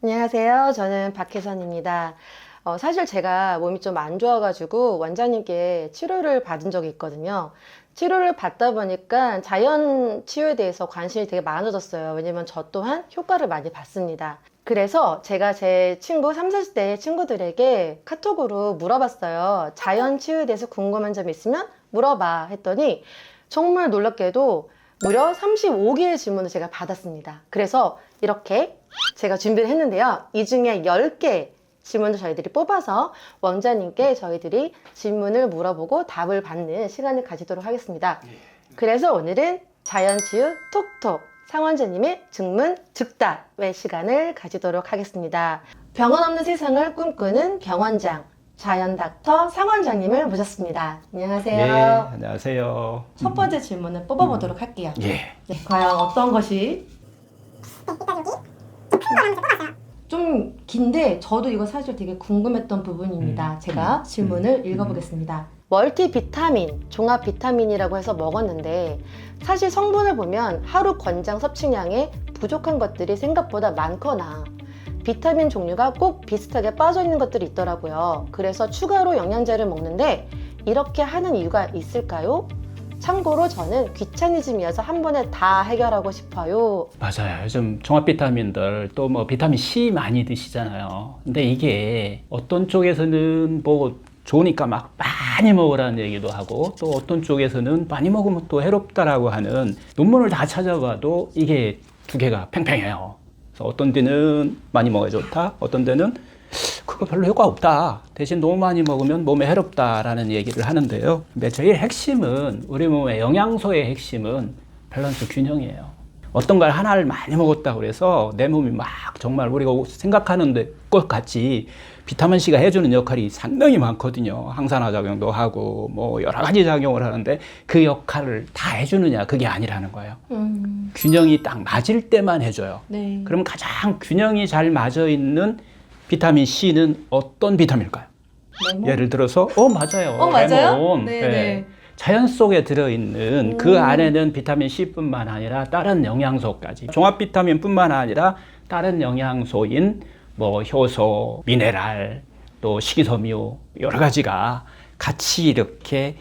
안녕하세요. 저는 박혜선입니다. 사실 제가 몸이 좀 안 좋아가지고 원장님께 치료를 받은 적이 있거든요. 치료를 받다 보니까 자연 치유에 대해서 관심이 되게 많아졌어요. 왜냐면 저 또한 효과를 많이 봤습니다. 그래서 제가 제 친구, 30, 40대 친구들에게 카톡으로 물어봤어요. 자연 치유에 대해서 궁금한 점 있으면 물어봐 했더니 정말 놀랍게도 무려 35개의 질문을 제가 받았습니다. 그래서 이렇게 제가 준비를 했는데요. 이 중에 10개 질문을 저희들이 뽑아서 원장님께 저희들이 질문을 물어보고 답을 받는 시간을 가지도록 하겠습니다. 그래서 오늘은 자연치유 톡톡 상원자님의 증문 즉답의 시간을 가지도록 하겠습니다. 병원 없는 세상을 꿈꾸는 병원장 자연닥터 상원장님을 모셨습니다. 안녕하세요. 네, 안녕하세요. 첫 번째 질문을 뽑아보도록 할게요. 예. 네, 과연 어떤 것이 좀 긴데 저도 이거 사실 되게 궁금했던 부분입니다. 제가 질문을 읽어보겠습니다. 멀티비타민, 종합 비타민이라고 해서 먹었는데 사실 성분을 보면 하루 권장 섭취량에 부족한 것들이 생각보다 많거나 비타민 종류가 꼭 비슷하게 빠져있는 것들이 있더라고요. 그래서 추가로 영양제를 먹는데 이렇게 하는 이유가 있을까요? 참고로 저는 귀차니즘이어서 한 번에 다 해결하고 싶어요. 맞아요. 요즘 종합 비타민들 또 뭐 비타민 C 많이 드시잖아요. 근데 이게 어떤 쪽에서는 뭐 좋으니까 막 많이 먹으라는 얘기도 하고 또 어떤 쪽에서는 많이 먹으면 또 해롭다라고 하는 논문을 다 찾아봐도 이게 두 개가 팽팽해요. 그래서 어떤 데는 많이 먹어야 좋다. 어떤 데는 그거 별로 효과 없다. 대신 너무 많이 먹으면 몸에 해롭다라는 얘기를 하는데요. 근데 제일 핵심은 우리 몸의 영양소의 핵심은 밸런스 균형이에요. 어떤 걸 하나를 많이 먹었다고 그래서 내 몸이 막 정말 우리가 생각하는 것 같이 비타민C가 해주는 역할이 상당히 많거든요. 항산화 작용도 하고 뭐 여러 가지 작용을 하는데 그 역할을 다 해주느냐 그게 아니라는 거예요. 균형이 딱 맞을 때만 해줘요. 네. 그럼 가장 균형이 잘 맞아 있는 비타민 C는 어떤 비타민일까요? 레몬? 예를 들어서 맞아요. 맞아요? 레몬. 네네. 네. 자연 속에 들어있는 그 안에는 비타민 C뿐만 아니라 다른 영양소까지 종합 비타민뿐만 아니라 다른 영양소인 뭐 효소, 미네랄, 또 식이섬유 여러 가지가 같이 이렇게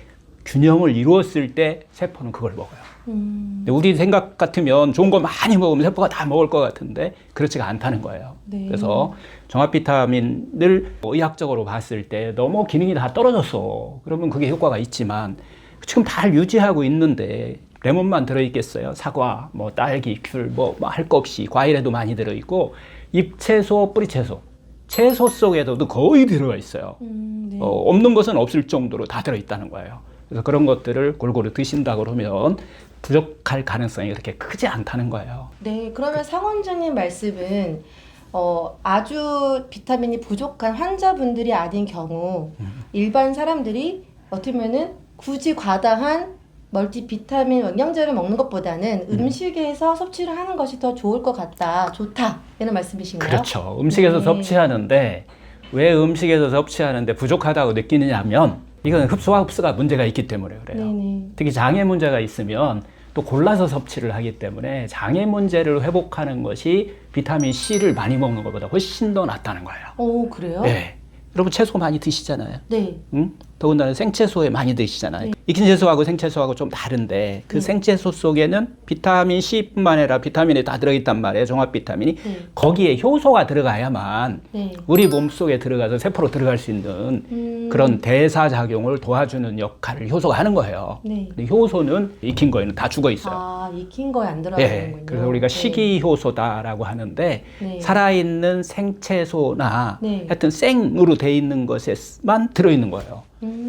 균형을 이루었을 때 세포는 그걸 먹어요. 근데 우리 생각 같으면 좋은 거 많이 먹으면 세포가 다 먹을 것 같은데 그렇지가 않다는 거예요. 네. 그래서 종합 비타민을 의학적으로 봤을 때 너무 기능이 다 떨어졌어. 그러면 그게 효과가 있지만 지금 잘 유지하고 있는데 레몬만 들어있겠어요? 사과, 뭐 딸기, 귤, 뭐 할 거 없이 과일에도 많이 들어있고 잎채소, 뿌리채소, 채소 속에도 거의 들어가 있어요. 네. 없는 것은 없을 정도로 다 들어있다는 거예요. 그래서 그런 것들을 골고루 드신다 그러면 부족할 가능성이 그렇게 크지 않다는 거예요. 네, 그러면 상원장님 말씀은 아주 비타민이 부족한 환자분들이 아닌 경우 일반 사람들이 어떻게 보면은 굳이 과다한 멀티비타민 영양제를 먹는 것보다는 음식에서 섭취를 하는 것이 더 좋을 것 같다, 좋다 이런 말씀이신가요? 그렇죠. 음식에서 네. 섭취하는데 왜 음식에서 섭취하는데 부족하다고 느끼느냐면 이건 흡수와 흡수가 문제가 있기 때문에 그래요. 네네. 특히 장애 문제가 있으면 또 골라서 섭취를 하기 때문에 장애 문제를 회복하는 것이 비타민 C를 많이 먹는 것보다 훨씬 더 낫다는 거예요. 오, 그래요? 네. 여러분 채소 많이 드시잖아요. 네. 응? 더군다나 생채소에 많이 드시잖아요. 익힌 채소하고 생채소하고 좀 다른데 그 생채소 속에는 비타민 C뿐만 아니라 비타민이 다 들어있단 말이에요. 종합 비타민이. 거기에 효소가 들어가야만 네. 우리 몸속에 들어가서 세포로 들어갈 수 있는 그런 대사작용을 도와주는 역할을 효소가 하는 거예요. 네. 근데 효소는 익힌 거에는 다 죽어 있어요. 아, 익힌 거에 안 들어가는군요. 네, 그래서 우리가 식이효소다라고 하는데 네. 살아있는 생채소나 네. 하여튼 생으로 돼 있는 것에만 들어있는 거예요.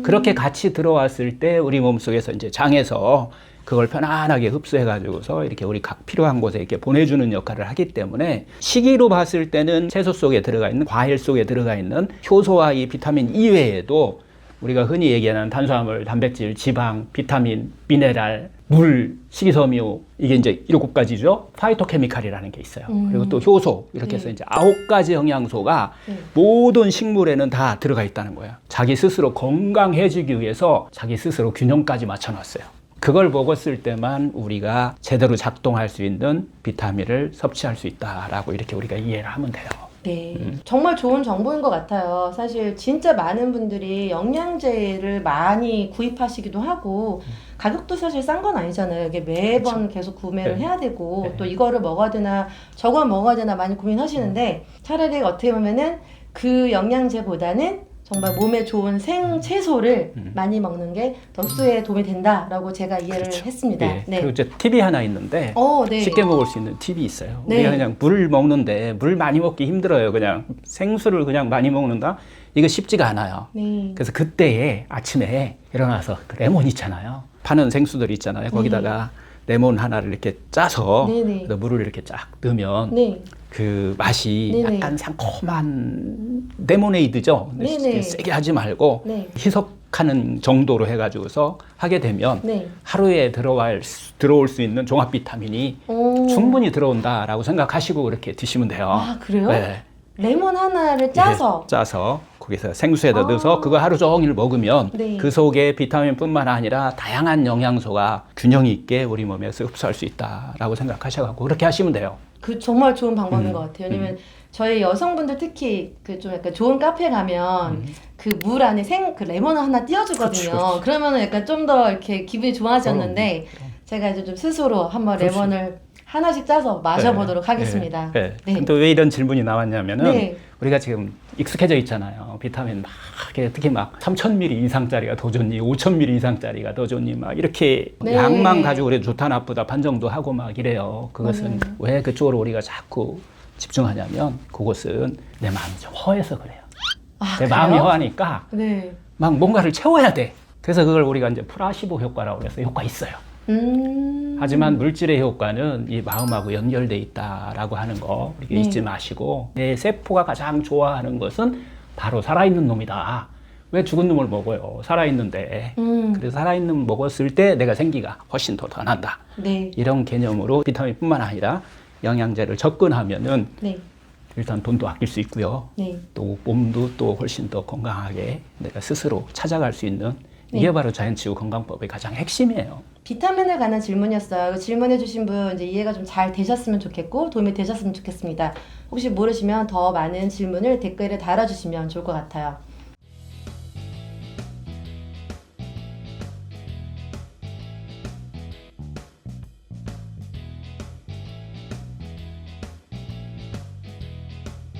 그렇게 같이 들어왔을 때 우리 몸속에서 이제 장에서 그걸 편안하게 흡수해가지고서 이렇게 우리 각 필요한 곳에 이렇게 보내주는 역할을 하기 때문에 식이로 봤을 때는 채소 속에 들어가 있는 과일 속에 들어가 있는 효소와 이 비타민 이외에도 우리가 흔히 얘기하는 탄수화물, 단백질, 지방, 비타민, 미네랄, 물, 식이섬유 이게 이제 7가지죠. 파이토케미칼이라는 게 있어요. 그리고 또 효소 이렇게 해서 이제 9가지 영양소가 모든 식물에는 다 들어가 있다는 거예요. 자기 스스로 건강해지기 위해서 자기 스스로 균형까지 맞춰놨어요. 그걸 먹었을 때만 우리가 제대로 작동할 수 있는 비타민을 섭취할 수 있다라고 이렇게 우리가 이해를 하면 돼요. 네, 정말 좋은 정보인 것 같아요. 사실 진짜 많은 분들이 영양제를 많이 구입하시기도 하고 가격도 사실 싼 건 아니잖아요. 이게 매번 계속 구매를 네. 해야 되고 네. 또 이거를 먹어야 되나 저걸 먹어야 되나 많이 고민하시는데 차라리 어떻게 보면은 그 영양제보다는 정말 몸에 좋은 생채소를 많이 먹는 게 더 흡수에 도움이 된다라고 제가 이해를 그렇죠. 했습니다. 예. 네. 그리고 이제 팁이 하나 있는데 네. 쉽게 먹을 수 있는 팁이 있어요. 네. 우리가 그냥 물 먹는데 물 많이 먹기 힘들어요. 그냥 생수를 그냥 많이 먹는다? 이거 쉽지가 않아요. 네. 그래서 그때에 아침에 일어나서 그 레몬 있잖아요. 파는 생수들 있잖아요. 거기다가 레몬 하나를 이렇게 짜서 네네. 그래서 물을 이렇게 쫙 넣으면 네. 그 맛이 네네. 약간 상콤한 레모네이드죠. 근데 네네. 세게 하지 말고 네. 희석하는 정도로 해가지고서 하게 되면 네. 하루에 들어올 수 있는 종합 비타민이 오. 충분히 들어온다라고 생각하시고 그렇게 드시면 돼요. 아, 그래요? 네. 레몬 하나를 짜서 예, 짜서 거기서 생수에다 아. 넣어서 그거 하루 종일 먹으면 네. 그 속에 비타민뿐만 아니라 다양한 영양소가 균형 있게 우리 몸에서 흡수할 수 있다라고 생각하셔갖고 그렇게 하시면 돼요. 그 정말 좋은 방법인 것 같아요. 왜냐면 저희 여성분들 특히 그 좀 약간 좋은 카페 가면 그 물 안에 그 레몬을 하나 띄워주거든요. 그렇죠. 그러면은 약간 좀 더 이렇게 기분이 좋아졌는데 제가 이제 좀 스스로 한번 그렇죠. 레몬을 하나씩 짜서 마셔보도록 하겠습니다. 네. 네. 근데 왜 이런 질문이 나왔냐면은 네. 우리가 지금 익숙해져 있잖아요. 비타민 막 특히 막 3,000ml 이상짜리가 더 좋니, 5,000ml 이상짜리가 더 좋니 막 이렇게 네. 양만 가지고 그래 좋다 나쁘다 판정도 하고 막 이래요. 그것은 맞아요. 왜 그쪽으로 우리가 자꾸 집중하냐면 그것은 내 마음이 좀 허해서 그래요. 아, 내 그래요? 마음이 허하니까 네. 막 뭔가를 채워야 돼. 그래서 그걸 우리가 이제 플라시보 효과라고 해서 효과 있어요. 하지만 물질의 효과는 이 마음하고 연결돼 있다라고 하는 거 우리가 네. 잊지 마시고 내 세포가 가장 좋아하는 것은 바로 살아있는 놈이다. 왜 죽은 놈을 먹어요? 살아있는데. 그래서 살아있는 놈 먹었을 때 내가 생기가 훨씬 더 난다. 네. 이런 개념으로 비타민뿐만 아니라 영양제를 접근하면은 네. 일단 돈도 아낄 수 있고요. 네. 또 몸도 또 훨씬 더 건강하게 내가 스스로 찾아갈 수 있는 이게 네. 바로 자연치유 건강법의 가장 핵심이에요. 비타민에 관한 질문이었어요. 그 질문해주신 분 이제 이해가 좀 잘 되셨으면 좋겠고 도움이 되셨으면 좋겠습니다. 혹시 모르시면 더 많은 질문을 댓글에 달아주시면 좋을 것 같아요.